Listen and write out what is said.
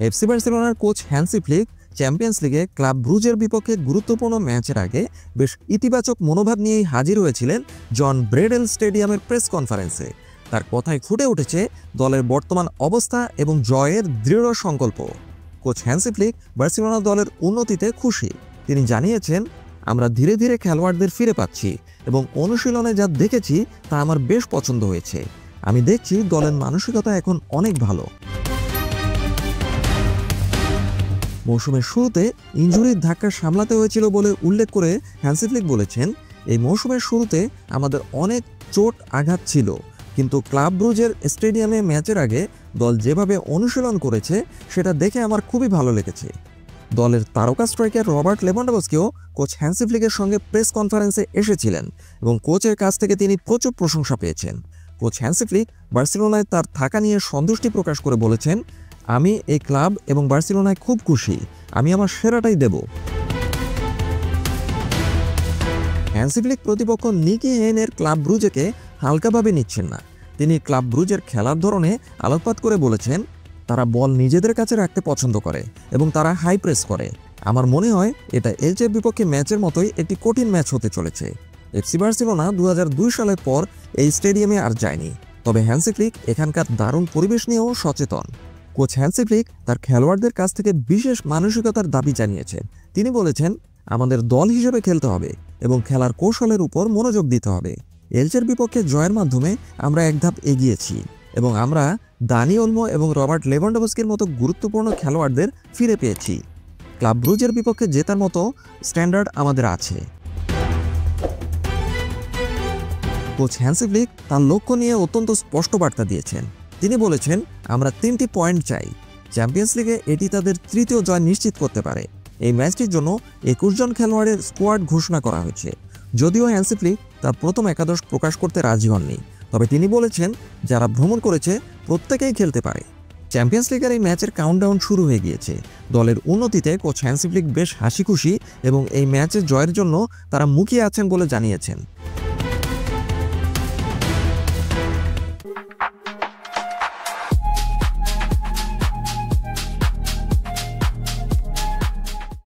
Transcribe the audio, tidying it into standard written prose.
FC বার্সেলোনার coach Hansi Flick champions লিগে club ব্রুজের বিপক্ষে গুরুত্বপূর্ণ ম্যাচের আগে বেশ ইতিবাচক মনোভাব নিয়েই হাজির হয়েছিলেন জন ব্রেডেল স্টেডিয়ামের প্রেস কনফারেন্সে। তার কথায় ফুটে উঠেছে দলের বর্তমান অবস্থা এবং জয়ের দৃঢ় সংকল্প। কোচ হ্যান্সি ফ্লিক বার্সেলোনা দলের উন্নতিতে খুশি। তিনি জানিয়েছেন, আমরা ধীরে ধীরে খেলোয়াড়দের ফিরে পাচ্ছি এবং অনুশীলনে যা দেখেছি তা আমার বেশ পছন্দ হয়েছে। আমি দেখছি দলের মানসিকতা এখন অনেক ভালো। মৌসুমের শুরুতে ইনজুরির ধাক্কা সামলাতে হয়েছিল বলে উল্লেখ করে হ্যান্সি ফ্লিক বলেছেন, এই মৌসুমের শুরুতে আমাদের অনেক চোট আঘাত ছিল, কিন্তু ক্লাব ব্রুজের স্টেডিয়ামে ম্যাচের আগে দল যেভাবে অনুশীলন করেছে সেটা দেখে আমার খুবই ভালো লেগেছে। দলের তারকা স্ট্রাইকার রবার্ট লেভানডোভস্কিও কোচ হ্যান্সি ফ্লিকের সঙ্গে প্রেস কনফারেন্সে এসেছিলেন এবং কোচের কাছ থেকে তিনি প্রচুর প্রশংসা পেয়েছেন। কোচ হ্যান্সি ফ্লিক বার্সেলোনায় তার থাকা নিয়ে সন্তুষ্টি প্রকাশ করে বলেছেন, আমি এই ক্লাব এবং বার্সেলোনায় খুব খুশি, আমি আমার সেরাটাই দেব। হ্যান্সি ফ্লিক প্রতিপক্ষ নিকি হেইনের ক্লাব ব্রুজেকে হালকাভাবে নিচ্ছেন না। তিনি ক্লাব ব্রুজের খেলার ধরনে আলোকপাত করে বলেছেন, তারা বল নিজেদের কাছে রাখতে পছন্দ করে এবং তারা হাই প্রেস করে। আমার মনে হয় এটা এলচের বিপক্ষে ম্যাচের মতোই একটি কঠিন ম্যাচ হতে চলেছে। এফসি বার্সেলোনা 2002 সালের পর এই স্টেডিয়ামে আর যায়নি, তবে হ্যান্সি ফ্লিক এখানকার দারুণ পরিবেশ নিয়েও সচেতন। কোচ হ্যান্সি ফ্লিক তার খেলোয়াড়দের কাছ থেকে বিশেষ মানসিকতার দাবি জানিয়েছেন। তিনি বলেছেন, আমাদের দল হিসেবে খেলতে হবে এবং খেলার কৌশলের উপর মনোযোগ দিতে হবে। এলচের বিপক্ষে জয়ের মাধ্যমে আমরা এক ধাপ এগিয়েছি এবং আমরা দানি ওলমো এবং রবার্ট লেভানডোভস্কির মতো গুরুত্বপূর্ণ খেলোয়াড়দের ফিরে পেয়েছি। ক্লাব ব্রুজের বিপক্ষে জেতার মতো স্ট্যান্ডার্ড আমাদের আছে। কোচ হ্যান্সি ফ্লিক তার লক্ষ্য নিয়ে অত্যন্ত স্পষ্ট বার্তা দিয়েছেন। তিনি বলেছেন, আমরা 3টি পয়েন্ট চাই। চ্যাম্পিয়ন্স লিগে এটি তাদের তৃতীয় জয় নিশ্চিত করতে পারে। এই ম্যাচটির জন্য 21 জন খেলোয়াড়ের স্কোয়াড ঘোষণা করা হয়েছে। যদিও হ্যান্সি ফ্লিক তার প্রথম একাদশ প্রকাশ করতে রাজি হননি, তবে তিনি বলেছেন, যারা ভ্রমণ করেছে প্রত্যেকেই খেলতে পারে। চ্যাম্পিয়ন্স লিগের এই ম্যাচের কাউন্টডাউন শুরু হয়ে গিয়েছে। দলের উন্নতিতে কোচ হ্যান্সি ফ্লিক বেশ হাসি খুশি এবং এই ম্যাচের জয়ের জন্য তারা মুখিয়ে আছেন বলে জানিয়েছেন।